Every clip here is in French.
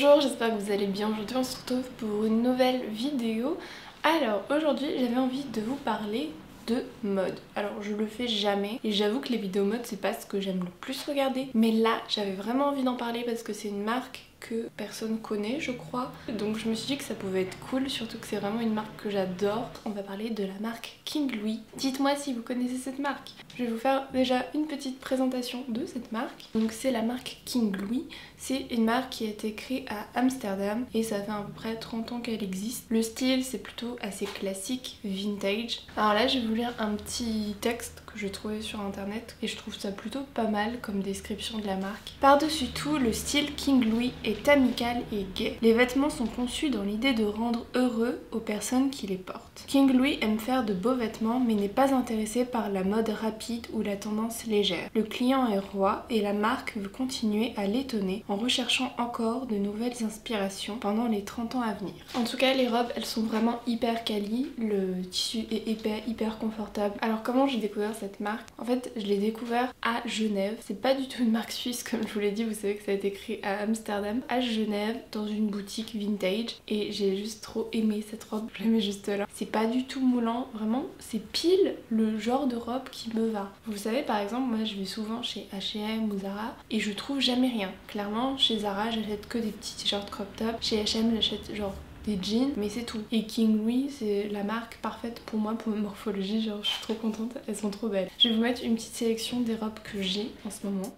Bonjour, j'espère que vous allez bien. Aujourd'hui on se retrouve pour une nouvelle vidéo. Alors aujourd'hui j'avais envie de vous parler de mode. Alors je le fais jamais et j'avoue que les vidéos mode c'est pas ce que j'aime le plus regarder, mais là j'avais vraiment envie d'en parler parce que c'est une marque que personne connaît je crois, donc je me suis dit que ça pouvait être cool, surtout que c'est vraiment une marque que j'adore. On va parler de la marque King Louis. Dites-moi si vous connaissez cette marque. Je vais vous faire déjà une petite présentation de cette marque. Donc c'est la marque King Louis, c'est une marque qui a été créée à Amsterdam et ça fait à peu près 30 ans qu'elle existe. Le style c'est plutôt assez classique, vintage. Alors là je vais vous lire un petit texte que j'ai trouvé sur internet et je trouve ça plutôt pas mal comme description de la marque. Par-dessus tout, le style King Louis est amical et gai. Les vêtements sont conçus dans l'idée de rendre heureux aux personnes qui les portent. King Louis aime faire de beaux vêtements mais n'est pas intéressé par la mode rapide ou la tendance légère. Le client est roi et la marque veut continuer à l'étonner en recherchant encore de nouvelles inspirations pendant les 30 ans à venir. En tout cas, les robes, elles sont vraiment hyper quali, le tissu est hyper confortable. Alors comment j'ai découvert cette marque? En fait, je l'ai découvert à Genève. C'est pas du tout une marque suisse comme je vous l'ai dit, vous savez que ça a été créé à Amsterdam, à Genève, dans une boutique vintage, et j'ai juste trop aimé cette robe, je l'aimais juste là. C'est pas du tout moulant, vraiment, c'est pile le genre de robe qui me va. Vous savez, par exemple, moi je vais souvent chez H&M ou Zara et je trouve jamais rien. Clairement, chez Zara, j'achète que des petits t-shirts crop top. Chez H&M, j'achète genre des jeans, mais c'est tout. Et King Louis, c'est la marque parfaite pour moi, pour ma morphologie, genre je suis trop contente, elles sont trop belles. Je vais vous mettre une petite sélection des robes que j'ai en ce moment.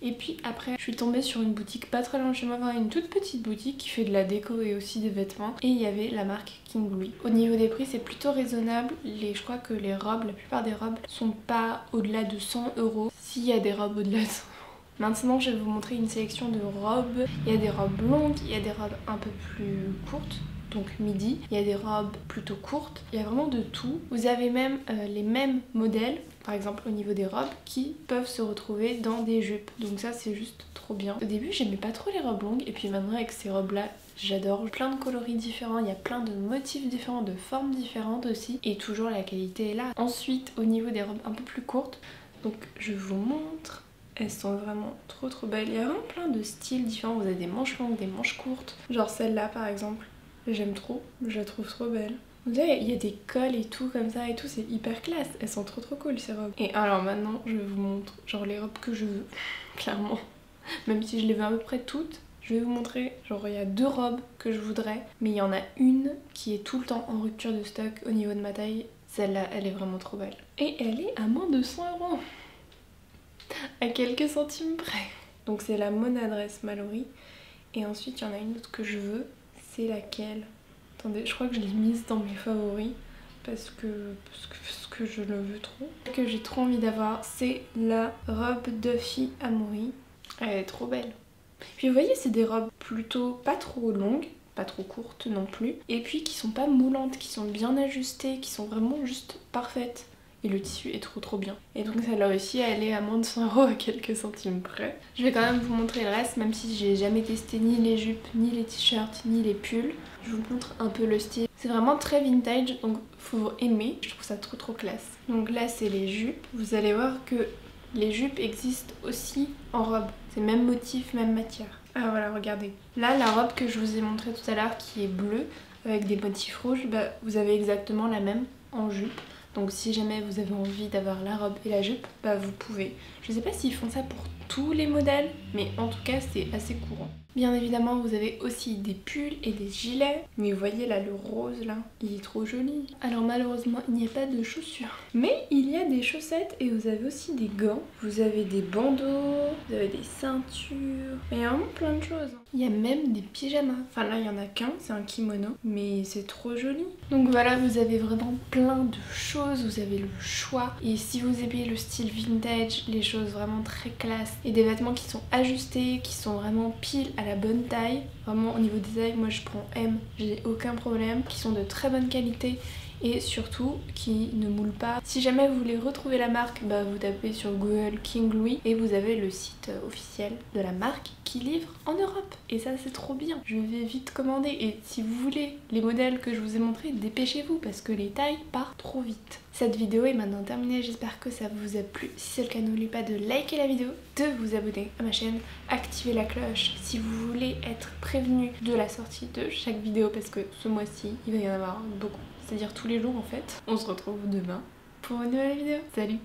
Et puis après, je suis tombée sur une boutique pas très loin de chez moi, une toute petite boutique qui fait de la déco et aussi des vêtements. Et il y avait la marque King Louis. Au niveau des prix, c'est plutôt raisonnable. Je crois que les robes, la plupart des robes, sont pas au-delà de 100 €. S'il y a des robes au-delà de 100 €. Maintenant, je vais vous montrer une sélection de robes. Il y a des robes longues, il y a des robes un peu plus courtes. Donc midi, il y a des robes plutôt courtes, il y a vraiment de tout. Vous avez même les mêmes modèles, par exemple au niveau des robes, qui peuvent se retrouver dans des jupes. Donc ça c'est juste trop bien. Au début j'aimais pas trop les robes longues et puis maintenant avec ces robes là, j'adore. Plein de coloris différents, il y a plein de motifs différents, de formes différentes aussi. Et toujours la qualité est là. Ensuite au niveau des robes un peu plus courtes, donc je vous montre. Elles sont vraiment trop belles. Il y a vraiment plein de styles différents. Vous avez des manches longues, des manches courtes. Genre celle-là par exemple. J'aime trop, je la trouve trop belle. Vous savez, il y a des cols et tout comme ça et tout, c'est hyper classe. Elles sont trop cool ces robes. Et alors maintenant, je vous montre genre les robes que je veux, clairement. Même si je les veux à peu près toutes, je vais vous montrer. Genre il y a 2 robes que je voudrais, mais il y en a une qui est tout le temps en rupture de stock au niveau de ma taille. Celle-là, elle est vraiment trop belle. Et elle est à moins de 100 €. À quelques centimes près. Donc c'est la Mona Dress Mallory. Et ensuite, il y en a une autre que je veux. C'est laquelle? Attendez, je crois que je l'ai mise dans mes favoris parce que je le veux trop. Ce que j'ai trop envie d'avoir, c'est la robe Duffy Amory. Elle est trop belle. Puis vous voyez, c'est des robes plutôt pas trop longues, pas trop courtes non plus, et puis qui sont pas moulantes, qui sont bien ajustées, qui sont vraiment juste parfaites. Et le tissu est trop bien. Et donc celle-là aussi, elle est à moins de 100 € à quelques centimes près. Je vais quand même vous montrer le reste, même si j'ai jamais testé ni les jupes, ni les t-shirts, ni les pulls. Je vous montre un peu le style. C'est vraiment très vintage, donc faut aimer. Je trouve ça trop classe. Donc là, c'est les jupes. Vous allez voir que les jupes existent aussi en robe. C'est même motif, même matière. Ah voilà, regardez. Là, la robe que je vous ai montrée tout à l'heure, qui est bleue, avec des motifs rouges, bah, vous avez exactement la même en jupe. Donc si jamais vous avez envie d'avoir la robe et la jupe, bah vous pouvez. Je sais pas s'ils font ça pour tous les modèles, mais en tout cas c'est assez courant. Bien évidemment vous avez aussi des pulls et des gilets. Mais vous voyez là le rose là, il est trop joli. Alors malheureusement il n'y a pas de chaussures. Mais il y a des chaussettes et vous avez aussi des gants. Vous avez des bandeaux, vous avez des ceintures. Il y a vraiment plein de choses. Il y a même des pyjamas. Enfin là il y en a qu'un, c'est un kimono. Mais c'est trop joli. Donc voilà, vous avez vraiment plein de choses. Vous avez le choix. Et si vous aimez le style vintage, les choses vraiment très classe. Et des vêtements qui sont ajustés, qui sont vraiment pile à la bonne taille. Vraiment au niveau des tailles, moi je prends M, j'ai aucun problème. Qui sont de très bonne qualité et surtout qui ne moule pas. Si jamais vous voulez retrouver la marque, bah vous tapez sur Google King Louis et vous avez le site officiel de la marque qui livre en Europe. Et ça c'est trop bien. Je vais vite commander et si vous voulez les modèles que je vous ai montrés, dépêchez-vous parce que les tailles partent trop vite. Cette vidéo est maintenant terminée, j'espère que ça vous a plu. Si c'est le cas, n'oubliez pas de liker la vidéo, de vous abonner à ma chaîne, activer la cloche si vous voulez être prévenu de la sortie de chaque vidéo parce que ce mois-ci, il va y en avoir beaucoup. C'est-à-dire tous les jours en fait. On se retrouve demain pour une nouvelle vidéo. Salut!